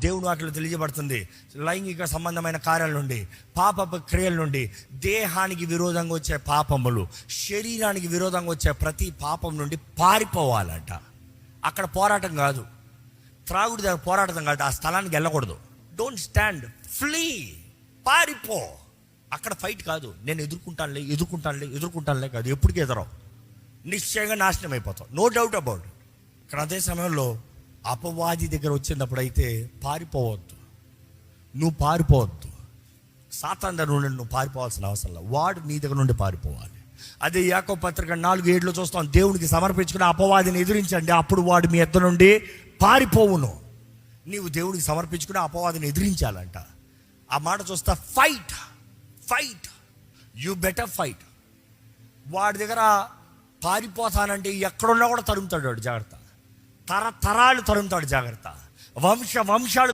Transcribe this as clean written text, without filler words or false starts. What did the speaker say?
దేవుని వాక్యంలో తెలియజేయబడుతుంది. లైంగిక సంబంధమైన కార్యాల నుండి, పాప క్రియల నుండి, దేహానికి విరోధంగా వచ్చే పాపములు, శరీరానికి విరోధంగా వచ్చే ప్రతి పాపం నుండి పారిపోవాలంట. అక్కడ పోరాటం కాదు, త్రాగుడి దగ్గర పోరాటం కాదు, ఆ స్థలానికి వెళ్ళకూడదు. డోంట్ స్టాండ్, ఫ్లీ, పారిపో. అక్కడ ఫైట్ కాదు, నేను ఎదుర్కొంటానులే కాదు, ఎప్పటికీ ఎదరవు, నిశ్చయంగా నాశనం అయిపోతావు, నో డౌట్ అబౌట్. ఇక్కడ అదే సమయంలో అపవాది దగ్గర వచ్చినప్పుడు అయితే పారిపోవద్దు, నువ్వు పారిపోవద్దు. సాతాను దగ్గర నుండి నువ్వు పారిపోవాల్సిన అవసరం లేదు, వాడు నీ దగ్గర నుండి పారిపోవాలి. అదే యాకోబు పత్రిక 4:7 చూస్తాం, దేవునికి సమర్పించుకుని అపవాదిని ఎదిరించండి, అప్పుడు వాడు మీ ఎద్ద నుండి పారిపోవును. నీవు దేవుడికి సమర్పించుకుని అపవాదిని ఎదిరించాలంట. ఆ మాట చూస్తా, ఫైట్, యూ బెటర్ ఫైట్. వాడి దగ్గర పారిపోతానంటే ఎక్కడున్నా కూడా తరుముతాడు వాడు, జాగ్రత్త. తరతరాలు తరుముతాడు, జాగ్రత్త. వంశాలు